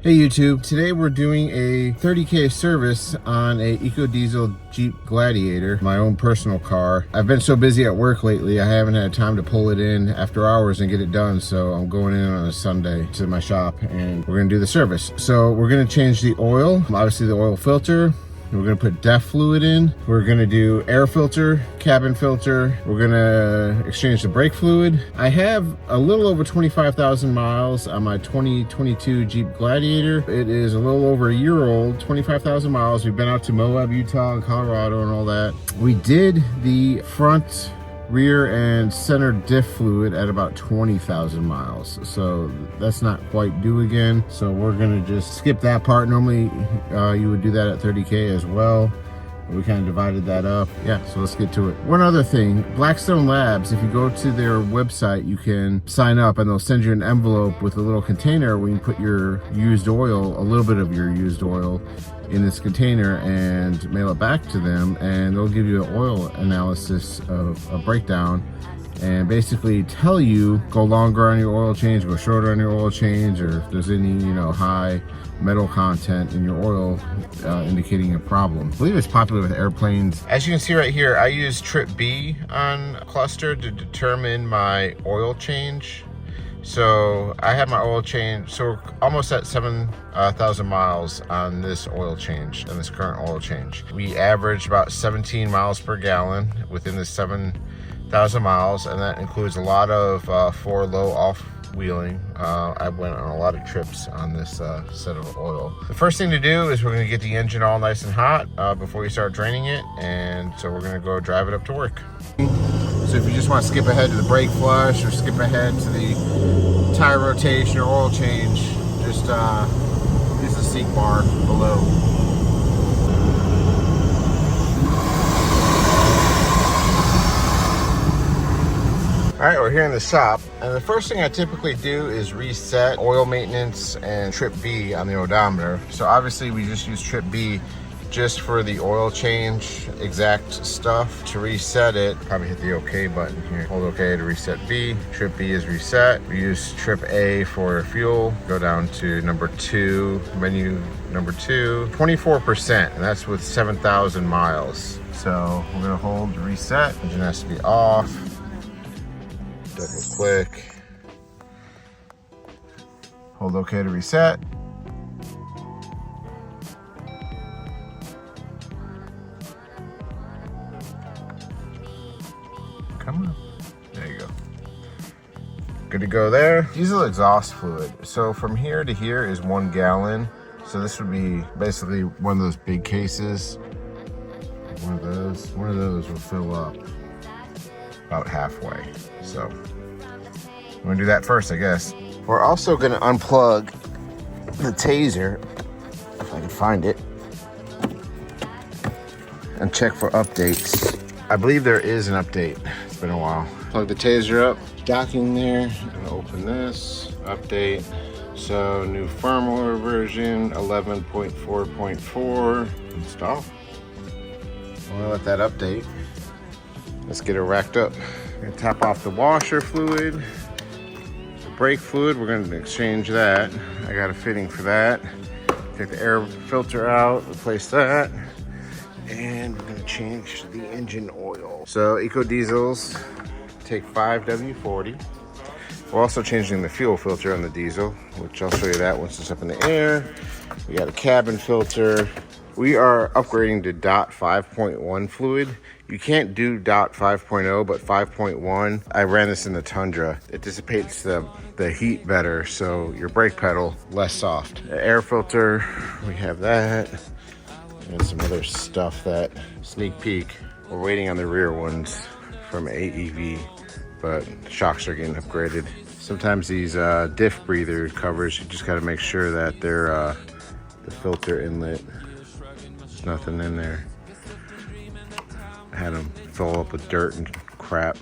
Hey YouTube, today we're doing a 30K service on a EcoDiesel Jeep Gladiator, my own personal car. I've been so busy at work lately, I haven't had time to pull it in after hours and get it done, so I'm going in on a Sunday to my shop and we're gonna do the service. So we're gonna change the oil, obviously the oil filter. We're gonna put DEF fluid in. We're gonna do air filter, cabin filter. We're gonna exchange the brake fluid. I have a little over 25,000 miles on my 2022 Jeep Gladiator. It is a little over a year old, 25,000 miles. We've been out to Moab, Utah, and Colorado and all that. We did the front, rear, and center diff fluid at about 20,000 miles. So that's not quite due again. So we're gonna just skip that part. Normally you would do that at 30K as well. We kind of divided that up. Yeah, so let's get to it. One other thing, BlackStone Labs, if you go to their website, you can sign up and they'll send you an envelope with a little container where you can put your used oil, a little bit of your used oil, in this container and mail it back to them, and they'll give you an oil analysis of a breakdown and basically tell you go longer on your oil change, go shorter on your oil change, or if there's any high metal content in your oil indicating a problem. I believe it's popular with airplanes. As you can see right here, I use trip B on cluster to determine my oil change. So I had my oil change, so we're almost at 7,000 miles on this oil change, on this current oil change. We average about 17 miles per gallon within the 7,000 miles, and that includes a lot of for low off wheeling. I went on a lot of trips on this set of oil. The first thing to do is we're gonna get the engine all nice and hot before you start draining it, and so we're gonna go drive it up to work. So if you just want to skip ahead to the brake flush or skip ahead to the tire rotation or oil change, just use the seat bar below. All right, we're here in the shop, and the first thing I typically do is reset oil maintenance and trip B on the odometer. So obviously we just use trip B just for the oil change exact stuff. To reset it, probably hit the OK button here. Hold OK to reset B. Trip B is reset. We use trip A for fuel. Go down to number 2, menu number 2, 24%, and that's with 7,000 miles. So we're gonna hold to reset. Engine has to be off. Double click. Hold OK to reset. Come on. There you go. Good to go there. Diesel exhaust fluid. So from here to here is 1 gallon. So this would be basically one of those big cases. One of those will fill up about halfway. So I'm gonna do that first, I guess. We're also gonna unplug the Tazor, if I can find it, and check for updates. I believe there is an update. It's been a while. Plug the Tazor up, docking there. I'm gonna open this, update. So new firmware version 11.4.4 install. I'm gonna let that update. Let's get it racked up. I'm gonna top off the washer fluid, the brake fluid. We're gonna exchange that. I got a fitting for that. Take the air filter out, replace that. And we're gonna change the engine oil. So EcoDiesels take 5W40. We're also changing the fuel filter on the diesel, which I'll show you that once it's up in the air. We got a cabin filter. We are upgrading to DOT 5.1 fluid. You can't do DOT 5.0, but 5.1, I ran this in the Tundra. It dissipates the heat better, so your brake pedal less soft. The air filter, we have that. And some other stuff that sneak peek. We're waiting on the rear ones from AEV, but shocks are getting upgraded. Sometimes these diff breather covers, you just gotta make sure that they're the filter inlet, there's nothing in there. I had them fill up with dirt and crap.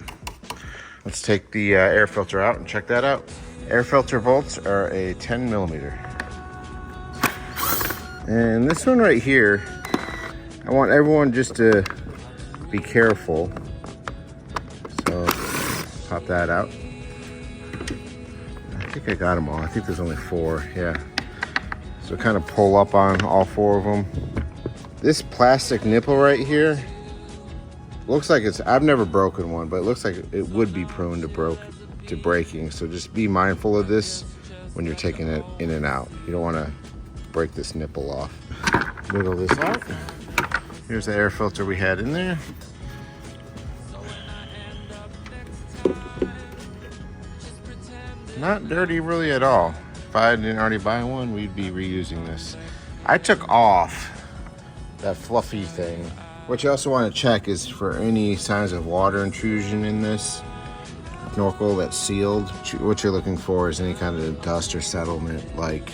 Let's take the air filter out and check that out. Air filter bolts are a 10 millimeter. And this one right here, I want everyone just to be careful. So pop that out. I think I got them all. I think there's only 4, yeah. So kind of pull up on all 4 of them. This plastic nipple right here looks like it's, I've never broken one, but it looks like it would be prone to breaking. So just be mindful of this when you're taking it in and out. You don't want to break this nipple off. Wiggle this out. Here's the air filter we had in there. Not dirty really at all. If I didn't already buy one, we'd be reusing this. I took off that fluffy thing. What you also want to check is for any signs of water intrusion in this snorkel that's sealed. What you're looking for is any kind of dust or settlement. Like,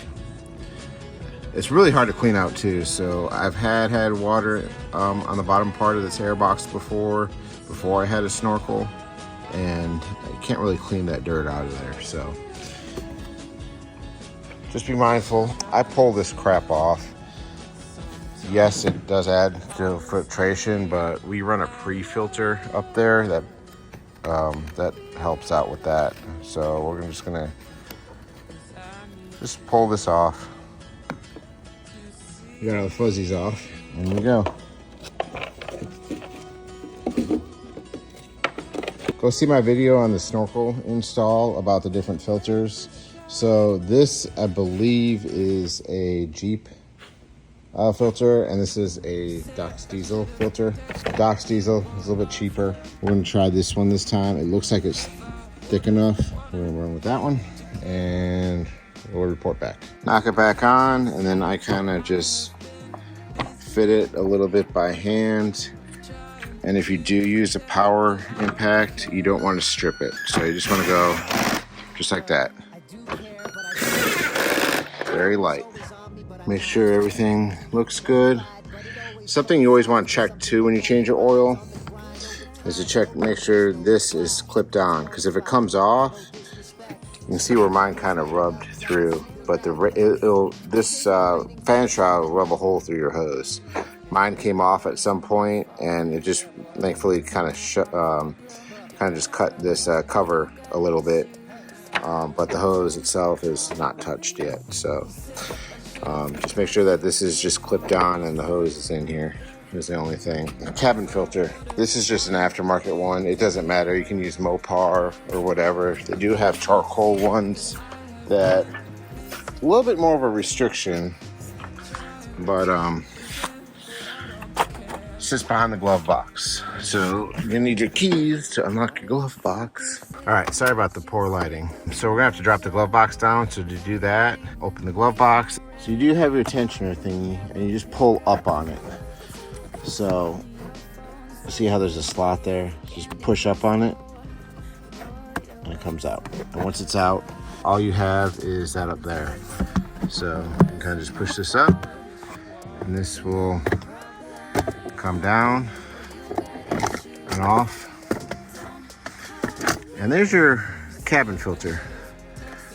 it's really hard to clean out too. So I've had water on the bottom part of this air box before I had a snorkel, and you can't really clean that dirt out of there. So just be mindful. I pull this crap off. Yes, it does add to filtration, but we run a pre-filter up there that helps out with that. So we're just gonna pull this off. We got all the fuzzies off, and there we go. Go see my video on the snorkel install about the different filters. So this, I believe, is a Jeep filter, and this is a BlackStone filter. BlackStone is a little bit cheaper. We're gonna try this one this time. It looks like it's thick enough. We're gonna run with that one, and we'll report back. Knock it back on, and then I kind of just fit it a little bit by hand. And if you do use a power impact, you don't want to strip it. So you just want to go just like that. Very light. Make sure everything looks good. Something you always want to check too when you change your oil is to make sure this is clipped on. Because if it comes off, you can see where mine kind of rubbed through. But this fan shroud will rub a hole through your hose. Mine came off at some point, and it just thankfully kind of just cut this cover a little bit. But the hose itself is not touched yet. So just make sure that this is just clipped on and the hose is in here. Is the only thing. The cabin filter. This is just an aftermarket one. It doesn't matter. You can use Mopar or whatever. They do have charcoal ones that a little bit more of a restriction, but it's just behind the glove box. So you're gonna need your keys to unlock your glove box. All right, sorry about the poor lighting. So we're gonna have to drop the glove box down. So to do that, open the glove box. So you do have your tensioner thingy, and you just pull up on it. So see how there's a slot there? Just push up on it, and it comes out. And once it's out, all you have is that up there. So you can kind of just push this up, and this will come down and off. And there's your cabin filter.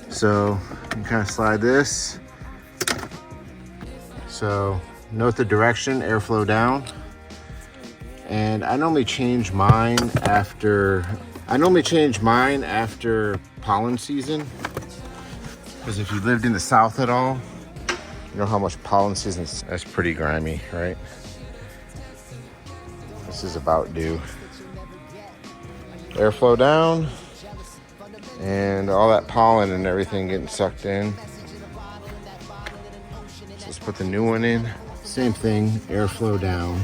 So you can kind of slide this. So note the direction, airflow down. And I normally change mine after pollen season. Because if you lived in the South at all, you know how much pollen season is. That's pretty grimy, right? This is about due. Airflow down, and all that pollen and everything getting sucked in. So let's put the new one in. Same thing, airflow down.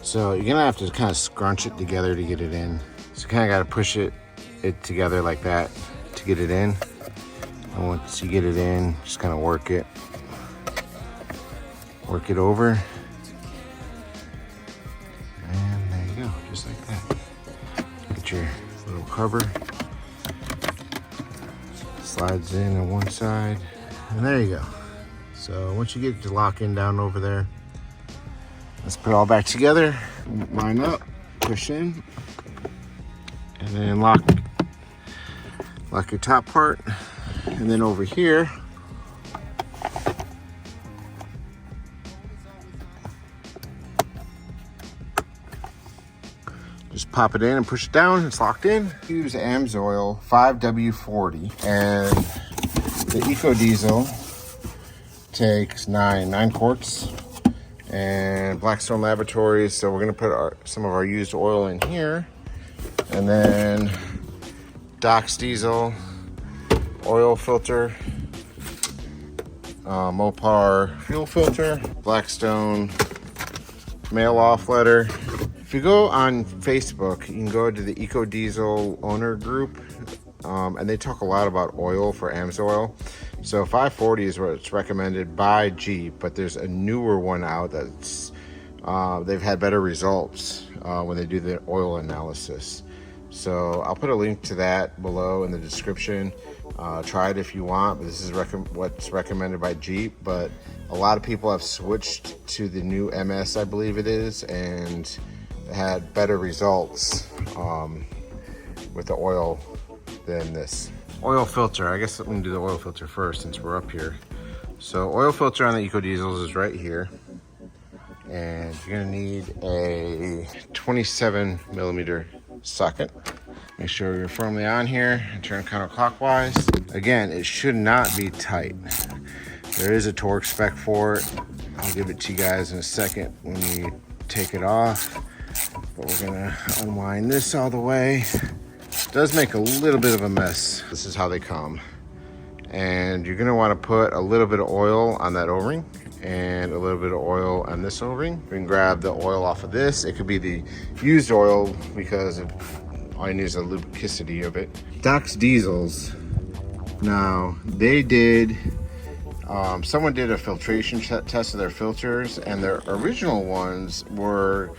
So you're gonna have to kind of scrunch it together to get it in. So you kind of got to push it together like that to get it in. And once you get it in, just kind of work it over. And there you go, just like that. Get your little cover. Slides in on one side, and there you go. So once you get to lock in down over there, let's put it all back together. Line up, push in, and then lock your top part. And then over here, just pop it in and push it down. It's locked in. Use Amsoil 5W40 and the EcoDiesel takes nine quarts, and BlackStone Laboratories. So we're gonna put some of our used oil in here, and then BlackStone oil filter, Mopar fuel filter, BlackStone mail off letter. If you go on Facebook, you can go to the EcoDiesel owner group, and they talk a lot about oil for Amsoil. So 540 is what's recommended by Jeep, but there's a newer one out that's they've had better results when they do the oil analysis. So I'll put a link to that below in the description. Try it if you want, but this is what's recommended by Jeep. But a lot of people have switched to the new MS, I believe it is, and had better results with the oil than this. Oil filter, I guess I'm gonna do the oil filter first since we're up here. So oil filter on the EcoDiesels is right here. And you're gonna need a 27 millimeter socket. Make sure you're firmly on here and turn counterclockwise. Again, it should not be tight. There is a torque spec for it. I'll give it to you guys in a second when you take it off. But we're gonna unwind this all the way. It does make a little bit of a mess. This is how they come. And you're gonna wanna put a little bit of oil on that O-ring and a little bit of oil on this O-ring. You can grab the oil off of this. It could be the used oil because all you need is a lubricity of it. BlackStone, now they did, someone did a filtration test of their filters, and their original ones were,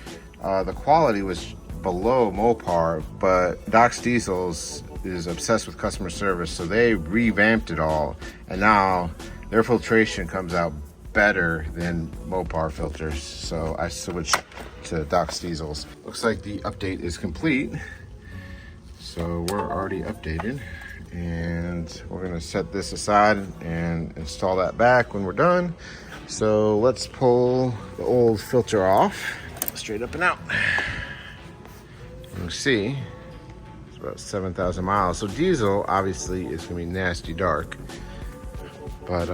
the quality was below Mopar, but BlackStone is obsessed with customer service, so they revamped it all, and now their filtration comes out better than Mopar filters. So I switched to BlackStone. Looks like the update is complete. So we're already updated, and we're gonna set this aside and install that back when we're done. So let's pull the old filter off, straight up and out. You can see it's about 7,000 miles. So diesel obviously is gonna be nasty dark, but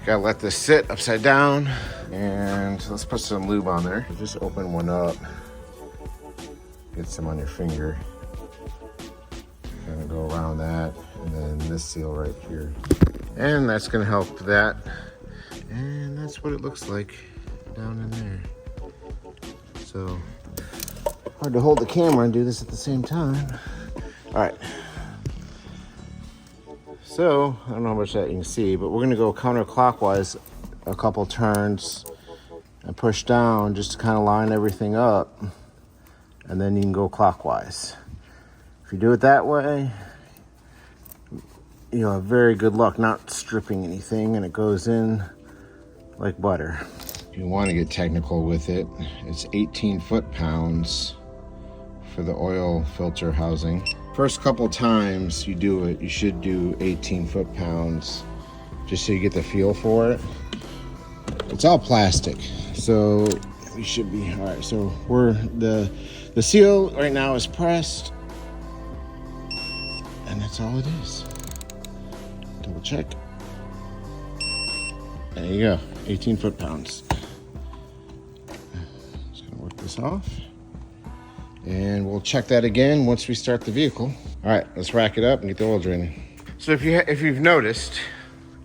gotta let this sit upside down, and let's put some lube on there. Just open one up, get some on your finger. Gonna go around that, and then this seal right here, and that's gonna help that. And that's what it looks like down in there. So hard to hold the camera and do this at the same time. All right, so I don't know how much that you can see, but we're gonna go counterclockwise a couple turns and push down just to kind of line everything up, and then you can go clockwise. If you do it that way, you'll have very good luck not stripping anything, and it goes in like butter. If you want to get technical with it, it's 18 foot-pounds for the oil filter housing. First couple times you do it, you should do 18 foot-pounds, just so you get the feel for it. It's all plastic, so we should be all right. So the seal right now is pressed, and that's all it is. Double check. There you go, 18 foot-pounds. Just gonna work this off, and we'll check that again once we start the vehicle. All right, let's rack it up and get the oil draining. So if you've noticed,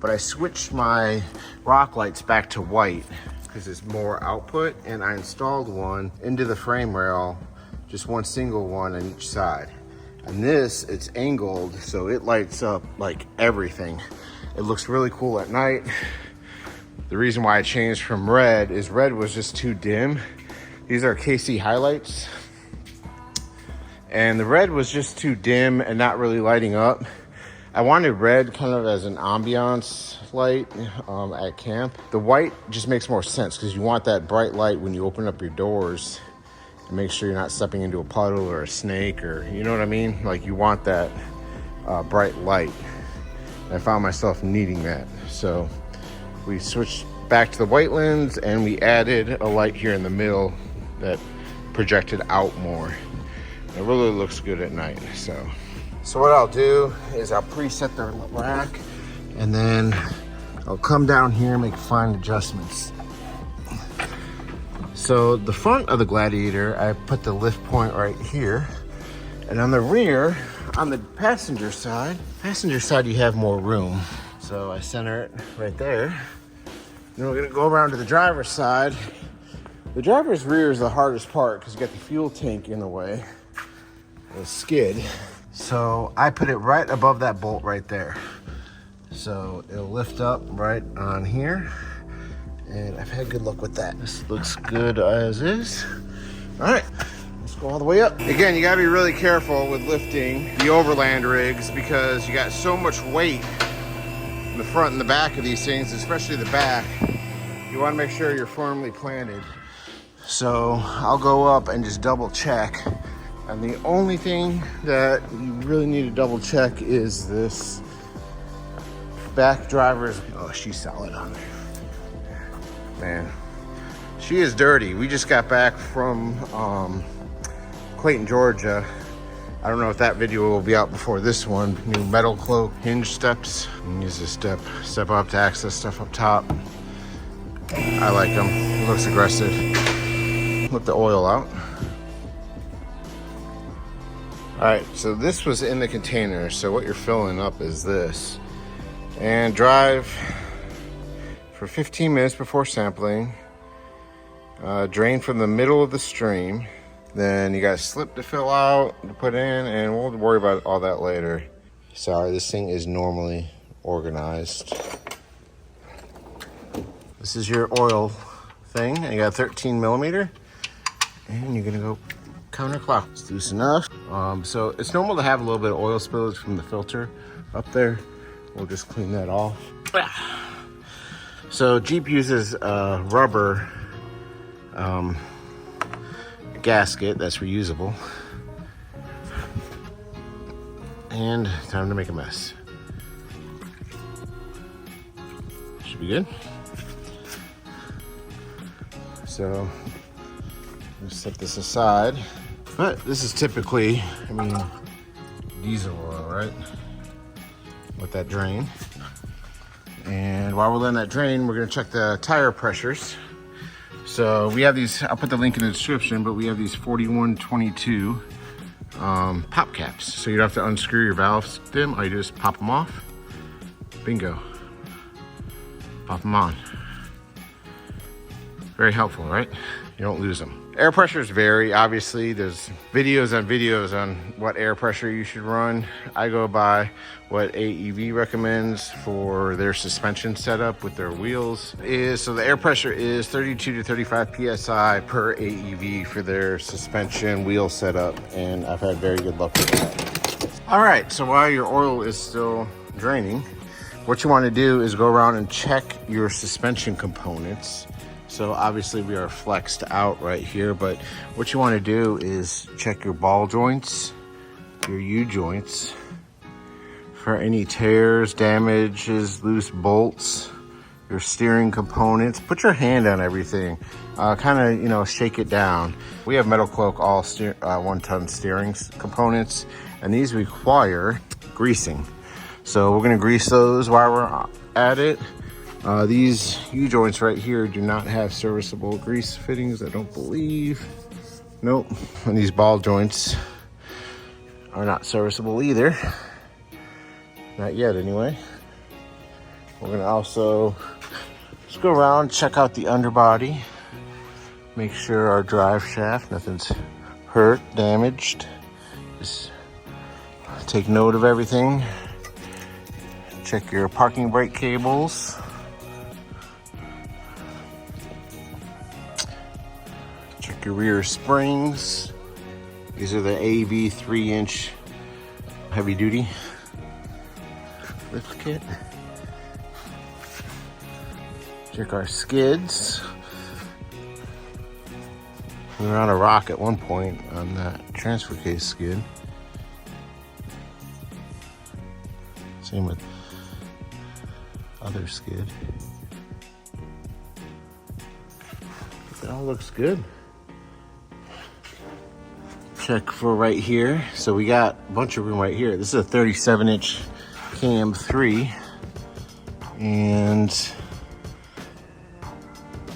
but I switched my rock lights back to white because it's more output, and I installed one into the frame rail, just one single one on each side. And this, it's angled, so it lights up like everything. It looks really cool at night. The reason why I changed from red is red was just too dim. These are KC highlights. And the red was just too dim and not really lighting up. I wanted red kind of as an ambiance light at camp. The white just makes more sense because you want that bright light when you open up your doors. Make sure you're not stepping into a puddle or a snake, or you know what I mean? Like, you want that bright light. I found myself needing that. So we switched back to the white lens, and we added a light here in the middle that projected out more. It really looks good at night. So what I'll do is I'll preset the rack, and then I'll come down here and make fine adjustments. So the front of the Gladiator, I put the lift point right here. And on the rear, on the passenger side you have more room. So I center it right there. Then we're gonna go around to the driver's side. The driver's rear is the hardest part because you got the fuel tank in the way, the skid. So I put it right above that bolt right there. So it'll lift up right on here. And I've had good luck with that. This looks good as is. All right, let's go all the way up. Again, you gotta be really careful with lifting the overland rigs because you got so much weight in the front and the back of these things, especially the back. You wanna make sure you're firmly planted. So I'll go up and just double check. And the only thing that you really need to double check is this back driver's, oh, she's solid on there. Man, she is dirty. We just got back from Clayton, Georgia. I don't know if that video will be out before this one. New metal cloak hinge steps. You can use this step up to access stuff up top. I like them. It looks aggressive. Let the oil out. All right, so this was in the container. So what you're filling up is this. And drive for 15 minutes before sampling. Drain from the middle of the stream. Then you got a slip to fill out, to put in, and we'll worry about all that later. Sorry, this thing is normally organized. This is your oil thing, and you got 13 millimeter, and you're gonna go counterclockwise. It's loose enough. So it's normal to have a little bit of oil spillage from the filter up there. We'll just clean that off. So Jeep uses a rubber gasket that's reusable. And time to make a mess. Should be good. So just set this aside. But this is typically, diesel oil, right? With that drain. And while we're letting that drain, we're gonna check the tire pressures. So we have these, I'll put the link in the description, but we have these 4122 pop caps. So you don't have to unscrew your valve stem, all you do is pop them off. Bingo. Pop them on. Very helpful, right? You don't lose them. Air pressures vary, obviously. There's videos on what air pressure you should run. I go by what AEV recommends for their suspension setup with their wheels. So the air pressure is 32 to 35 PSI per AEV for their suspension wheel setup, and I've had very good luck with that. All right, so while your oil is still draining, what you want to do is go around and check your suspension components. So obviously we are flexed out right here, but what you want to do is check your ball joints, your U-joints for any tears, damages, loose bolts, your steering components. Put your hand on everything, kind of, shake it down. We have Metal Cloak all 1-ton steering components, and these require greasing. So we're gonna grease those while we're at it. These U-joints right here do not have serviceable grease fittings, I don't believe. Nope, and these ball joints are not serviceable either. Not yet, anyway. We're gonna also just go around, check out the underbody, make sure our drive shaft, nothing's hurt, damaged. Just take note of everything. Check your parking brake cables. Check your rear springs. These are the AV 3-inch heavy duty lift kit. Check our skids. We were on a rock at one point on that transfer case skid. Same with other skid. That all looks good. Check for right here. So we got a bunch of room right here. This is a 37-inch cam 3. And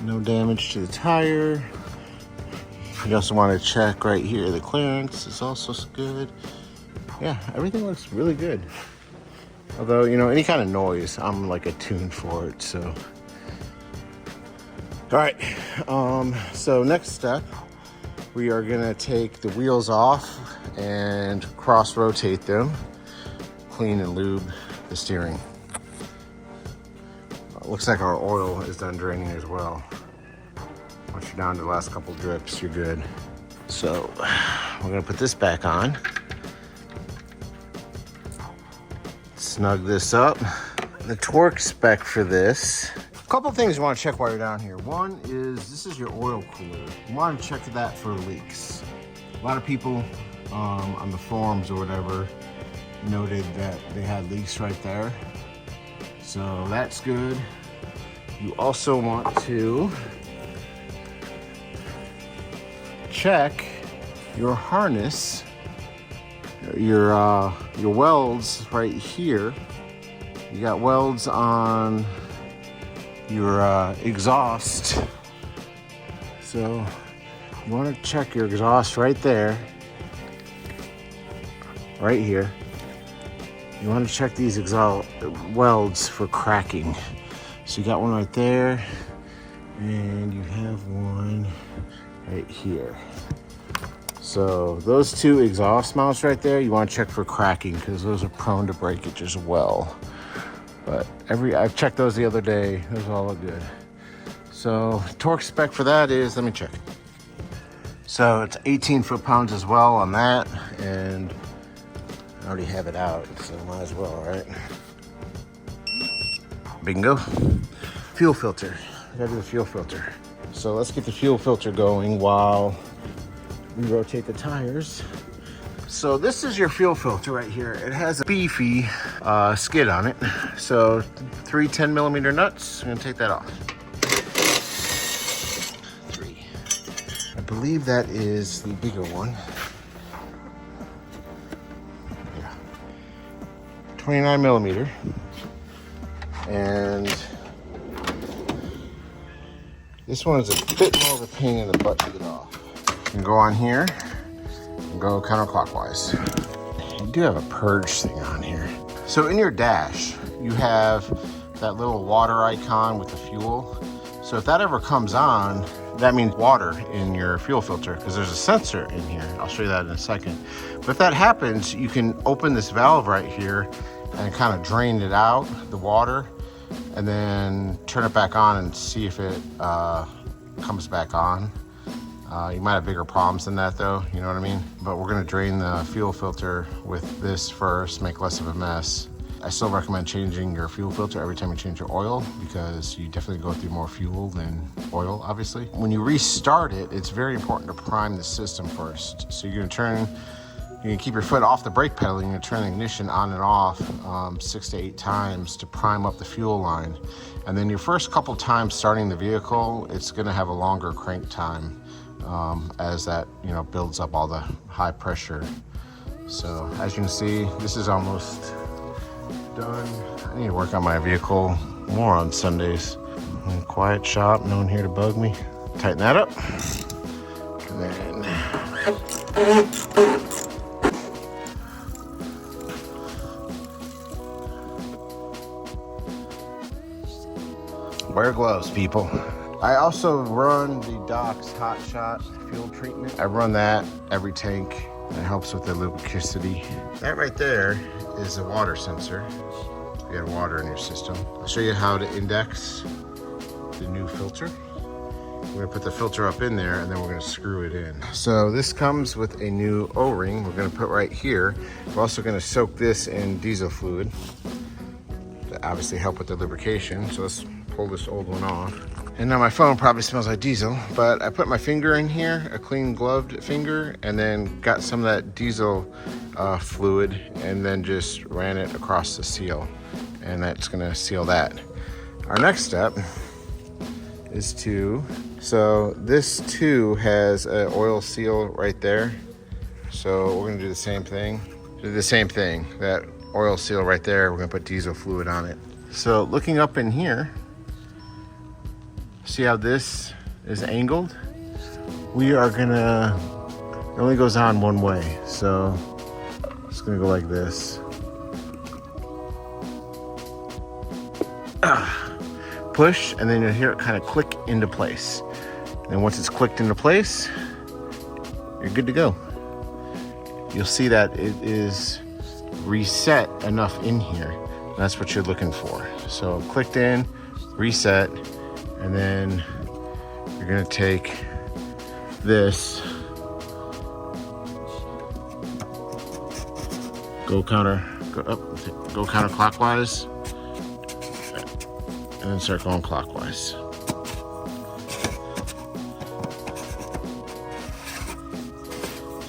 no damage to the tire. You also want to check right here, the clearance is also good. Yeah, everything looks really good. Although, you know, any kind of noise, I'm like attuned for it, so. All right, so next step, we are gonna take the wheels off and cross-rotate them, clean and lube the steering. Looks like our oil is done draining as well. Once you're down to the last couple drips, you're good. So we're gonna put this back on. Snug this up. The torque spec for this. A couple things you wanna check while you're down here. One is, this is your oil cooler. You wanna check that for leaks. A lot of people on the forums or whatever noted that they had leaks right there. So that's good. You also want to check your harness, your welds right here. You got welds on your exhaust. So you want to check your exhaust right there, right here. You want to check these exhaust welds for cracking. So you got one right there, and you have one right here. So those two exhaust mounts right there, you want to check for cracking because those are prone to breakage as well. But I've checked those the other day, those all look good. So torque spec for that is, let me check. So it's 18 foot-pounds as well on that, and I already have it out, so might as well, right? Bingo. Fuel filter. I gotta do the fuel filter. So let's get the fuel filter going while we rotate the tires. So this is your fuel filter right here. It has a beefy skid on it. So 3 10mm nuts. I'm gonna take that off. 3. I believe that is the bigger one. 29mm, and this one is a bit more of a pain in the butt to get off. You can go on here and go counterclockwise. You do have a purge thing on here. So in your dash, you have that little water icon with the fuel. So if that ever comes on, that means water in your fuel filter because there's a sensor in here. I'll show you that in a second. But if that happens, you can open this valve right here and kind of drain it out, the water, and then turn it back on and see if it comes back on. You might have bigger problems than that though, you know what I mean? But we're gonna drain the fuel filter with this first, make less of a mess. I still recommend changing your fuel filter every time you change your oil because you definitely go through more fuel than oil, obviously. When you restart it, it's very important to prime the system first. So you're gonna you can keep your foot off the brake pedal, and you're gonna turn the ignition on and off 6 to 8 times to prime up the fuel line. And then your first couple times starting the vehicle, it's gonna have a longer crank time as that, you know, builds up all the high pressure. So as you can see, this is almost done. I need to work on my vehicle more on Sundays. Quiet shop, no one here to bug me. Tighten that up. And then wear gloves, people. I also run the Doc's Hot Shot fuel treatment. I run that every tank. It helps with the lubricity. That right there is a water sensor. If you have water in your system. I'll show you how to index the new filter. We're gonna put the filter up in there and then we're gonna screw it in. So this comes with a new O-ring we're gonna put right here. We're also gonna soak this in diesel fluid to obviously help with the lubrication. So let's pull this old one off. And now my phone probably smells like diesel, but I put my finger in here, a clean gloved finger, and then got some of that diesel fluid and then just ran it across the seal. And that's gonna seal that. Our next step is so this too has an oil seal right there. So we're gonna do the same thing. That oil seal right there, we're gonna put diesel fluid on it. So looking up in here, see how this is angled? We are gonna, it only goes on one way. So it's gonna go like this. Push, and then you'll hear it kind of click into place. And once it's clicked into place, you're good to go. You'll see that it is reset enough in here. That's what you're looking for. So clicked in, reset, and then you're gonna take this, go counterclockwise, and then start going clockwise.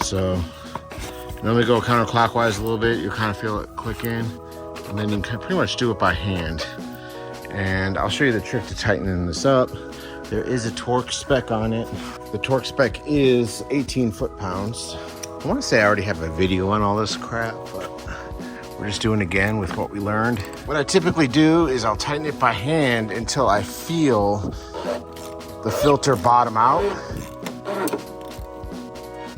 So normally go counterclockwise a little bit, you kind of feel it click in, and then you can pretty much do it by hand. And I'll show you the trick to tightening this up. There is a torque spec on it. The torque spec is 18 foot-pounds. I want to say I already have a video on all this crap, but we're just doing it again with what we learned. What I typically do is I'll tighten it by hand until I feel the filter bottom out.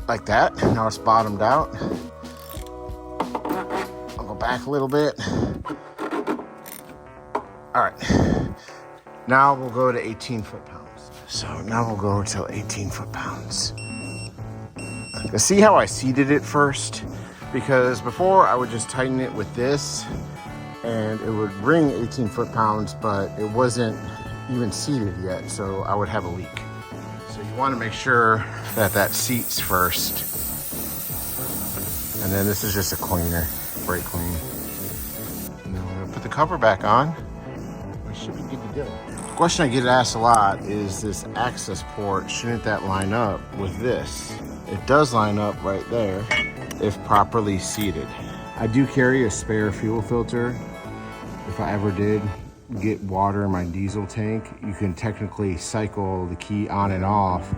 Like that. Now it's bottomed out. I'll go back a little bit. All right. Now we'll go to 18 foot-pounds. So now we'll go to 18 foot-pounds. See how I seated it first? Because before I would just tighten it with this and it would ring 18 foot-pounds, but it wasn't even seated yet, so I would have a leak. So you want to make sure that that seats first. And then this is just a cleaner, brake clean. And then we're going to put the cover back on. We should be good to go. The question I get asked a lot is this access port, shouldn't that line up with this? It does line up right there if properly seated. I do carry a spare fuel filter. If I ever did get water in my diesel tank, you can technically cycle the key on and off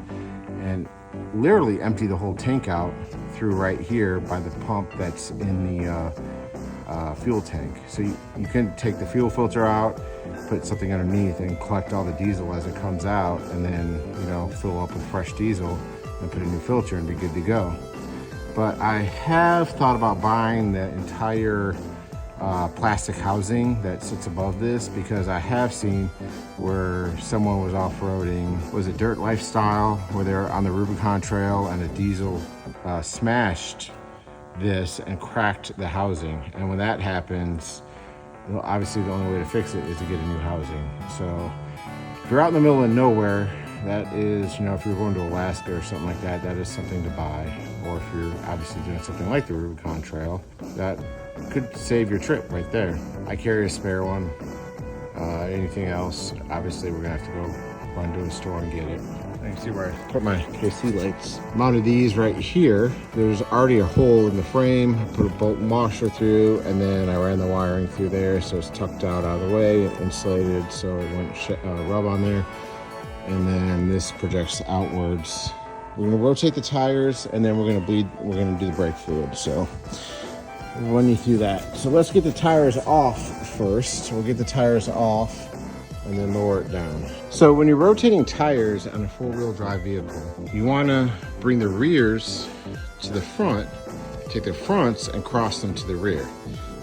and literally empty the whole tank out through right here by the pump that's in the fuel tank. So you can take the fuel filter out, put something underneath and collect all the diesel as it comes out, and then, you know, fill up with fresh diesel and put a new filter and be good to go. But I have thought about buying the entire plastic housing that sits above this, because I have seen where someone was off-roading, was it Dirt Lifestyle, where they're on the Rubicon Trail and a diesel smashed this and cracked the housing. And when that happens, well, obviously the only way to fix it is to get a new housing. So if you're out in the middle of nowhere, that is, you know, if you're going to Alaska or something like that, that is something to buy. Or if you're obviously doing something like the Rubicon Trail, that could save your trip right there. I carry a spare one. Anything else, obviously we're gonna have to go run to a store and get it. You can see where I put my KC lights. Mounted these right here. There's already a hole in the frame. I put a bolt and washer through, and then I ran the wiring through there, so it's tucked out of the way, insulated, so it wouldn't rub on there. And then this projects outwards. We're gonna rotate the tires, and then we're gonna do the brake fluid. So we'll run you through that. So let's get the tires off first. We'll get the tires off and then lower it down. So when you're rotating tires on a four-wheel drive vehicle, you wanna bring the rears to the front, take the fronts and cross them to the rear.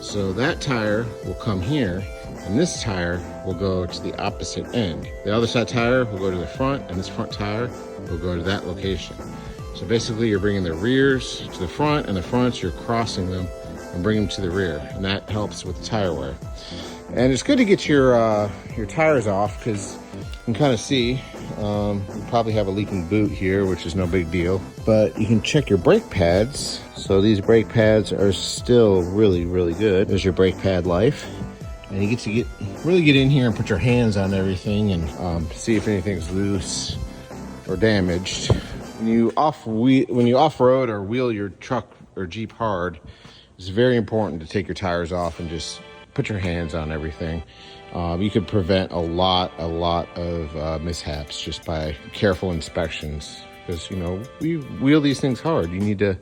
So that tire will come here, and this tire will go to the opposite end. The other side tire will go to the front, and this front tire will go to that location. So basically you're bringing the rears to the front, and the fronts, you're crossing them and bring them to the rear, and that helps with the tire wear. And it's good to get your tires off, because you can kind of see, you probably have a leaking boot here, which is no big deal, but you can check your brake pads. So these brake pads are still really, really good. There's your brake pad life. And you get to really get in here and put your hands on everything and see if anything's loose or damaged. When you off-road or wheel your truck or Jeep hard, it's very important to take your tires off and just put your hands on everything. You could prevent a lot of mishaps just by careful inspections, because, you know, we wheel these things hard. You need to,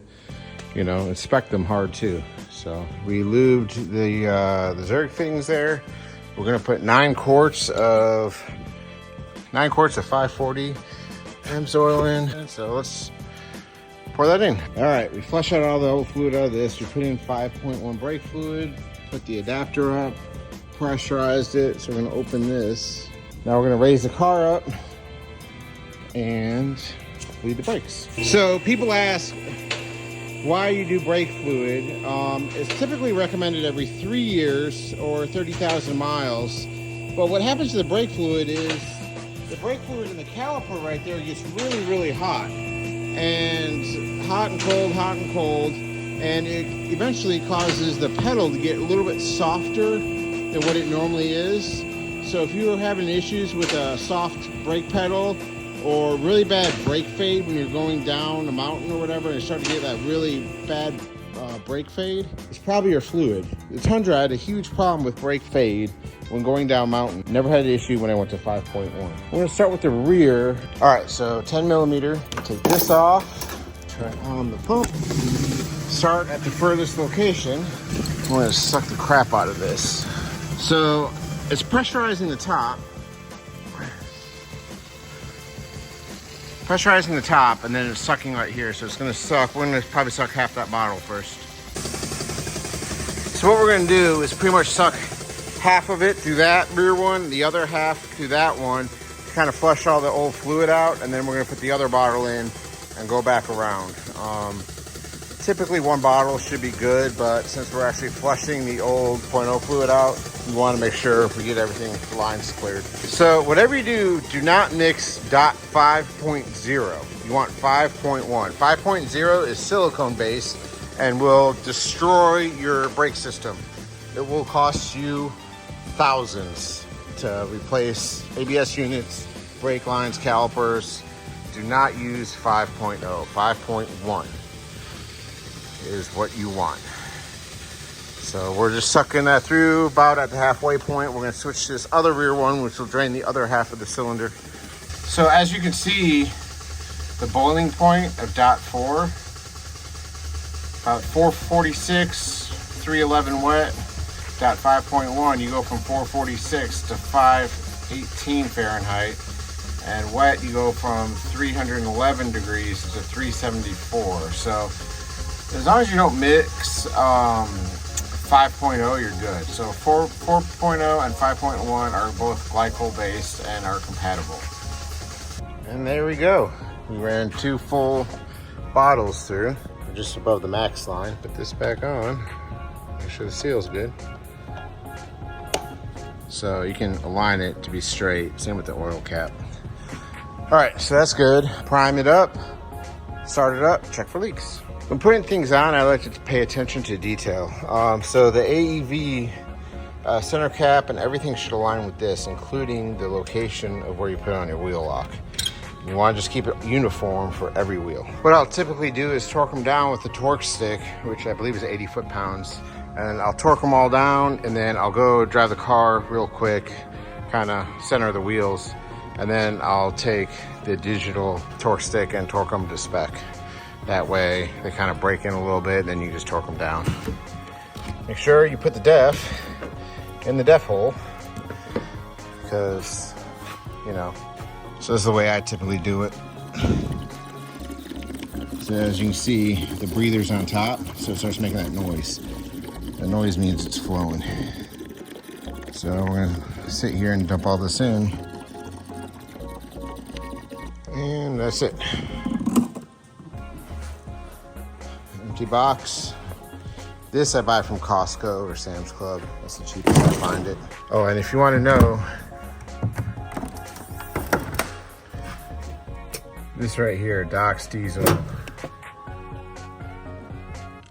you know, inspect them hard too. So we lubed the Zerg fittings there, We're gonna put 9 quarts of 540 Amsoil in. And so let's pour that in. All right, we flush out all the old fluid out of this. We put in 5.1 brake fluid, put the adapter up, pressurized it. So we're gonna open this. Now we're gonna raise the car up and bleed the brakes. So people ask why you do brake fluid. It's typically recommended every 3 years or 30,000 miles. But what happens to the brake fluid is the brake fluid in the caliper right there gets really, really hot. And hot and cold, and it eventually causes the pedal to get a little bit softer than what it normally is. So if you're having issues with a soft brake pedal or really bad brake fade when you're going down a mountain or whatever, and you start to get that really bad brake fade, it's probably your fluid. The Tundra had a huge problem with brake fade when going down mountain. Never had an issue when I went to 5.1. We're gonna start with the rear. All right, so 10 millimeter. Take this off, turn on the pump, start at the furthest location. I'm gonna suck the crap out of this. So it's pressurizing the top. Pressurizing the top, and then it's sucking right here. So it's gonna suck, we're gonna probably suck half that bottle first. So what we're gonna do is pretty much suck half of it through that rear one, the other half through that one, to kind of flush all the old fluid out, and then we're gonna put the other bottle in and go back around. Typically 1 bottle should be good, but since we're actually flushing the old 0.0 fluid out, we wanna make sure we get everything, the lines cleared. So whatever you do not mix .5.0. You want 5.1. 5.0 is silicone based and will destroy your brake system. It will cost you thousands to replace ABS units, brake lines, calipers. Do not use 5.0. 5.1 is what you want. So we're just sucking that through about at the halfway point. We're gonna switch to this other rear one, which will drain the other half of the cylinder. So as you can see, the boiling point of .4, about 446, 311 wet. .5.1, you go from 446 to 518 Fahrenheit, and wet you go from 311 degrees to 374. So as long as you don't mix 5.0, you're good. So 4.0 and 5.1 are both glycol based and are compatible. And there we go. We ran 2 full bottles through, just above the max line. Put this back on, make sure the seal's good. So you can align it to be straight. Same with the oil cap. All right, so that's good. Prime it up, start it up, check for leaks. When putting things on, I like to pay attention to detail. So the AEV center cap and everything should align with this, including the location of where you put on your wheel lock. You want to just keep it uniform for every wheel. What I'll typically do is torque them down with the torque stick, which I believe is 80 foot-pounds. And I'll torque them all down, and then I'll go drive the car real quick, kind of center the wheels, and then I'll take the digital torque stick and torque them to spec. That way they kind of break in a little bit, and then you just torque them down. Make sure you put the def in the def hole, because, you know, so this is the way I typically do it. So as you can see, the breather's on top, so it starts making that noise. That noise means it's flowing. So we're gonna sit here and dump all this in. And that's it. Empty box. This I buy from Costco or Sam's Club. That's the cheapest I find it. Oh, and if you want to know, this right here, Doc's Diesel.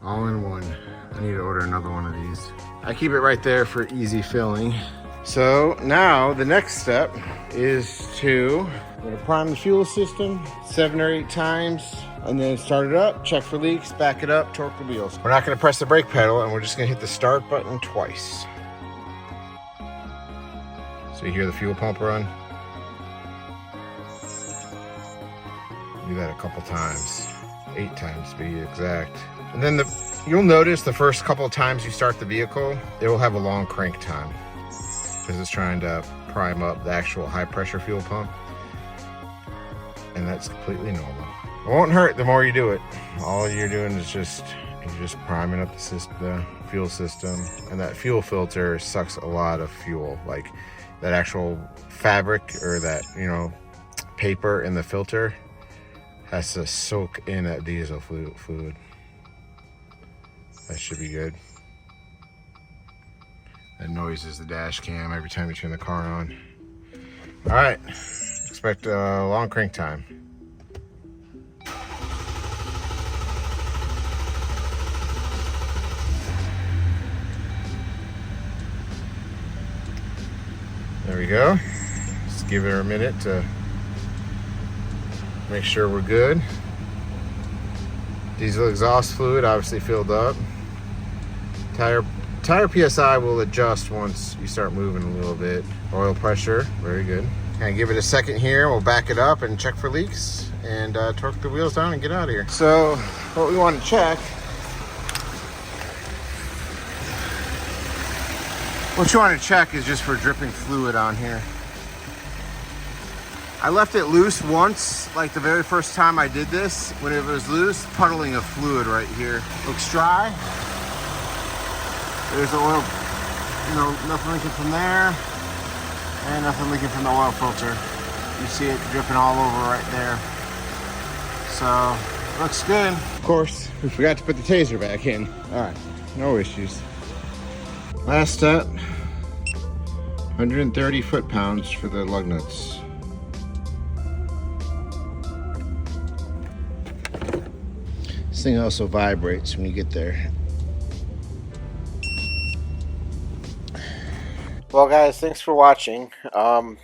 All in one. I need to order another one of these. I keep it right there for easy filling. So now the next step is I'm gonna prime the fuel system 7 or 8 times, and then start it up, check for leaks, back it up, torque the wheels. We're not gonna press the brake pedal, and we're just gonna hit the start button twice. So you hear the fuel pump run. Do that a couple times, 8 times to be exact. And then you'll notice the first couple of times you start the vehicle, it will have a long crank time. because it's trying to prime up the actual high pressure fuel pump. And that's completely normal. It won't hurt the more you do it. All you're doing is you're just priming up the fuel system. And that fuel filter sucks a lot of fuel. Like that actual fabric or that, you know, paper in the filter has to soak in that diesel fluid. That should be good. That noise is the dash cam every time you turn the car on. All right, expect a long crank time. There we go. Just give it a minute to make sure we're good. Diesel exhaust fluid obviously filled up. Tire PSI will adjust once you start moving a little bit. Oil pressure, very good. Kind of give it a second here. We'll back it up and check for leaks and torque the wheels down and get out of here. So what we want to check, is just for dripping fluid on here. I left it loose once, like the very first time I did this. When it was loose, puddling of fluid right here. Looks dry. There's the oil, you know, nothing leaking from there, and nothing leaking from the oil filter. You see it dripping all over right there. So, looks good. Of course, we forgot to put the Tazor back in. All right, no issues. Last step, 130 foot-pounds for the lug nuts. This thing also vibrates when you get there. Well guys, thanks for watching.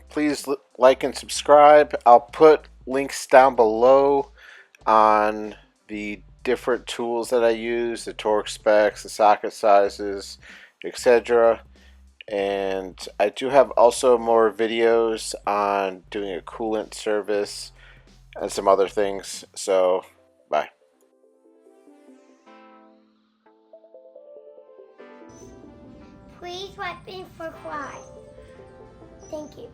Please like and subscribe. I'll put links down below on the different tools that I use, the torque specs, the socket sizes, etc. And I do have also more videos on doing a coolant service and some other things. So, bye. Please write in for Quarts. Thank you.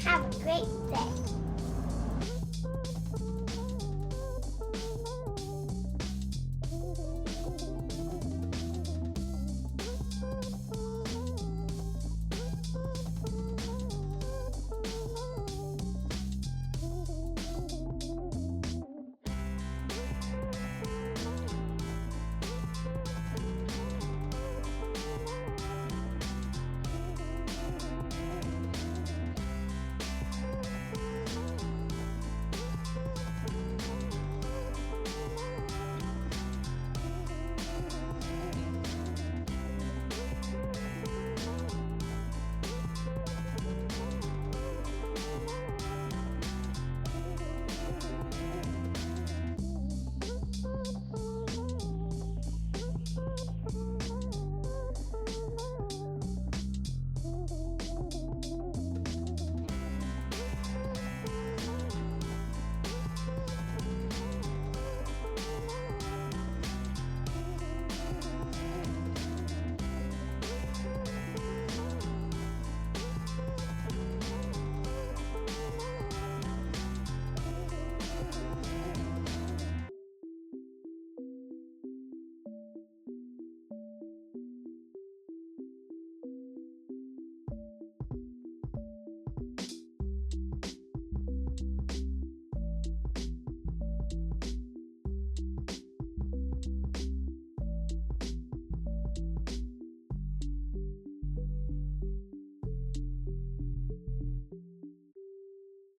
Have a great day.